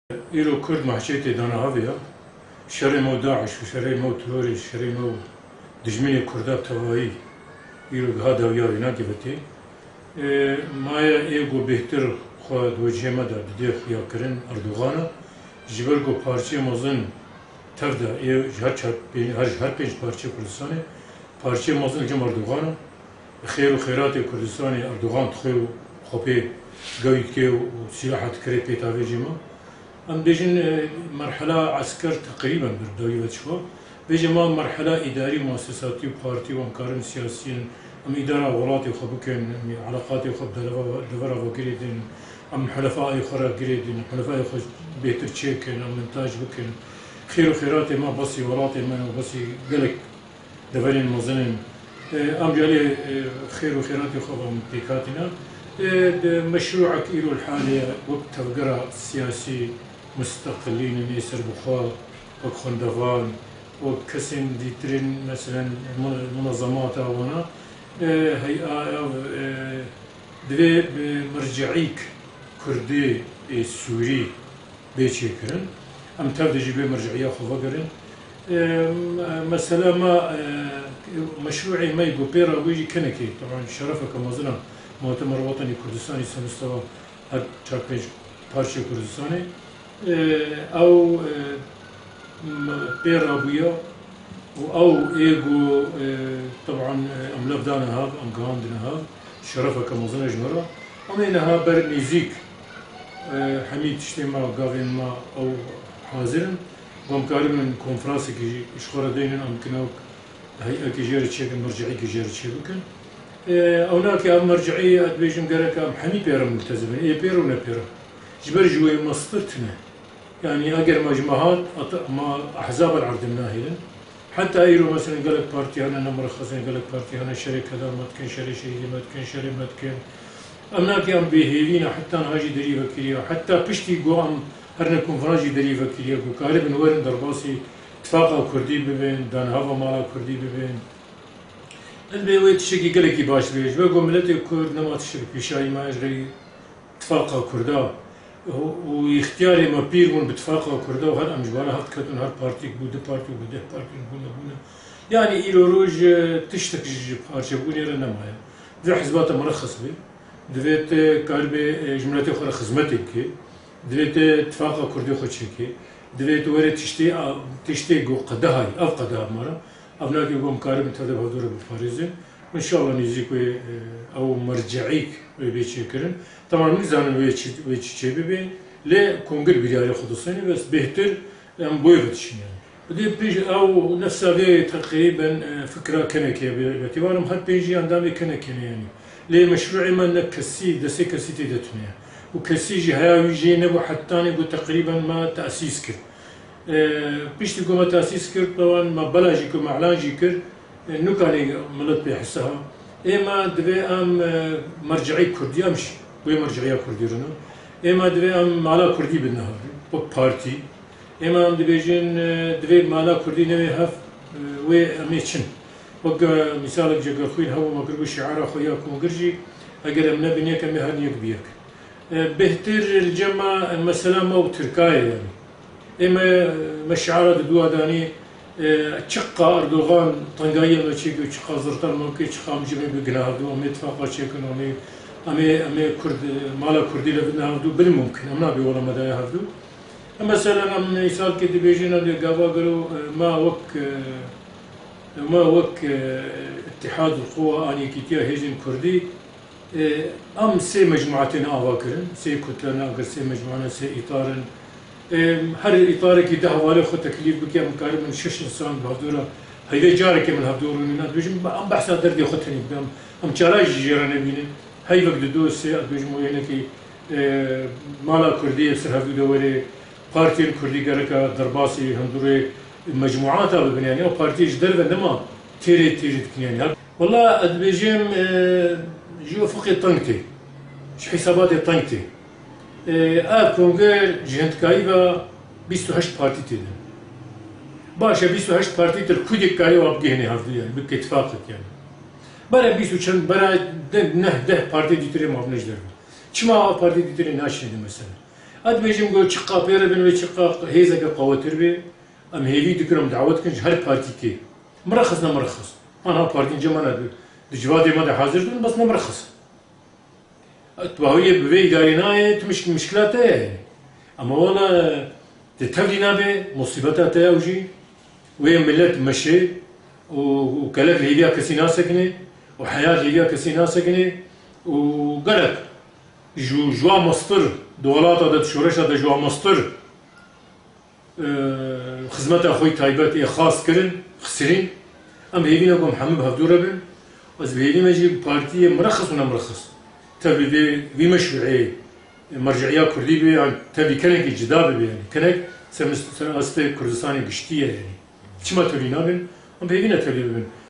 إيرو كرد محشيتي دانا هافيا شري مو داعش وشري مو تروري شري مو دجمني كردات توائي إيرو هذا وياي ناقبتي مايا إيغو بهتر خواد وجه مدى بدي خويا كرن أردوغانا جبرگو پارچه مازن تفدا هر پنج پارچه کردستانی پارچه مازن جم أردوغانا خير وخيرات كردستاني أردوغان تخيو خبي قويت كيو وسياحة كريت بيتافي جيما أم بيجن مرحلة عسكر تقريبا بردوي وتشوا بيجي ما مرحلة إداري مؤسساتي وبارتي وأمكارن سياسيين أم إدارة ولاتي وخبكن علاقاتي وخب دفرا وقريدين أم حلفاء أخرى قريدين حلفاء أخرى بيتر تشيكن أم منتاج بكن خير وخيراتي ما بسي ولاتي ما بسي قلق دفرين مزنين أم جالي خير وخيراتي خب أم بيكاتنا مشروعك إيرو الحالي وقت تفقرة سياسي مستقلين يسر بخار وخندفان وكسن ديترين مثلا منظمات هنا هيئة دوي مرجعيك كردي سوري بيتشيكرن أم تبدأ بي مرجعية خفقرن مثلا ما مشروعي ما يقول بيرا ويجي كنكي طبعا شرفك مظلم مؤتمر وطني كردستاني سمستوى هر چاپیج پارچه کردستانی او بيرابويا او ايجو طبعا ام لفدانا هاب ام قاندنا هاب شرفه كموزنه جمره امينها بر نيزيك حميد اجتماع قاغين ما او حاضرن ومكارم من كونفرانس كي اشخور دينن ام كناوك هيئه كي جير تشيك مرجعي كي جير تشيكن هناك مرجعية أدبيجم قالك حمي بيرا ملتزمين إيه بيرا ولا بيرا جبر جوي مصطرتنا يعني أجر مجموعات ما أحزاب العرض الناهلة حتى أيرو مثلا قالك بارتي هنا نمر خزين قالك بارتي هنا شركة هذا ما تكن شري شيء ما تكن شري ما تكن أمناك أم بهيلينا حتى نهاجي دريفة كريا حتى بشتي قوام هرنا كونفراجي دريفة كريا وكارب نورن درباسي اتفاقا كردي ببين دان هوا مالا كردي ببين البيوت تشكي قالك باش بيج بقول ملتي كرد نما تشكي بشاي ما يجري اتفاقا كردا واختياري ما بيرون باتفاقا كردا وهر امجبارا هفت كتون هر بارتي بوده بارتي وبده بارتي بونا يعني إلو روج تشتكي بارشة بوني رنا مايا ذي حزبات مرخص بي دويت كاربي جملتي أخرى خزمتك كي دويت اتفاقا كردي خدشكي دويت وري تشتي جو قدهاي أف قدها مرة أبناء يقوم كارب تهدف هدور بالفارزة وإن شاء الله نيزيك أو مرجعيك بيتشكرن طبعا ميزان ويتشي ببين لا كونغر بداية خصوصية بس بهتر أم بويفتشين يعني بدي بيجي أو نفس هذه تقريبا فكرة كنكية باعتبارهم هاد بيجي عندهم كنكية يعني ليه مشروعي ما نكسي دسي كسي تدتنا وكسي جهاوي يجي نبو حتى نبو تقريبا ما تأسيس كر بيشتي كوما تأسيس كر طبعا ما بلاجي كوما علاجي كر نوكاني ملت بيحسها إما دبي أم مرجعي كردي أمشي وي مرجعية كردي رنا إما دبي أم مالا كردي بالنهار بارتي إما أم دبي جن دبي مالا كردي نوي هف وي أميتشن وقا مثالك جا خوين هو ما قربو شعار خويا كوما قرجي أقل أمنا بنيك أمي هرنيك بيك بهتر الجمع المسألة مو تركاية يعني إما مشعار دوا داني تشقى أردوغان طنقايا ما تشيكو تشقى زرطان ممكن تشقى مجمع بقنا هذو أمي اتفاقا تشيكن أمي كرد مالا كردي لبنا هذو بالممكن أمنا بي ولا مدايا هذو مثلا أم يسال كده بيجينا اللي قابا قالوا ما وك اتحاد القوى أني كتيا هيجن كردي أم سي مجموعتنا أواكرن سي كتلنا أقر سي مجموعنا سي إطارن هر إطار كي ده حوالي خو تكليف بكي مقارب من 6 إنسان بهدورة هيدا جارك من هدور ونات بيجم أم بحث دردي خدتني بدم أم شراي جيران بينه هاي وقت دوس بيجم وينه كي مالا كردية سر هدو دوري بارتي الكردي جارك درباسي هندوري مجموعات ببنياني أو بارتي جدر بندما تيري تكنياني والله بيجم جو فوقي طنكتي ش حساباتي طنكتي كونغر جهنت كايبا 28 بارتي تيدن باشا 28 بارتي تركودي كاري وابجهني هذا يعني باتفاقك يعني برا 20 برا 10 بارتي ديتري ما بنجدر شما بارتي ديتري ناشي مثلا اد بيجم قول شقا بيرا بن وشقا هيزا قوتر بي ام هيفي دكرم دعوت كنج هر بارتي كي مرخصنا مرخص انا بارتي جمانا دجوادي ما حاضر دون بس مرخص تباوية ببي دارينا تمش مشكلاتها يعني اما والله تتفلينا به مصيبتها تاوجي وهي ملت مشي وكلك ليبيا كسي ناسكني وحياة ليبيا كسي ناسكني وقالك جوا مصطر دولات هذا شورش هذا جوا مصطر خدمت اخوي تايبات خاص كرن خسرين ام هيبينا قوم محمد هفدورة بن بس بهيبي ماجي بارتي مرخص ولا مرخص تبي في مشروعي مرجعيه كردي بي يعني تبي كنك جداب بي يعني كنك سمست كردستاني قشتيه يعني شما تبي نابن ام بهيبينا تبي بن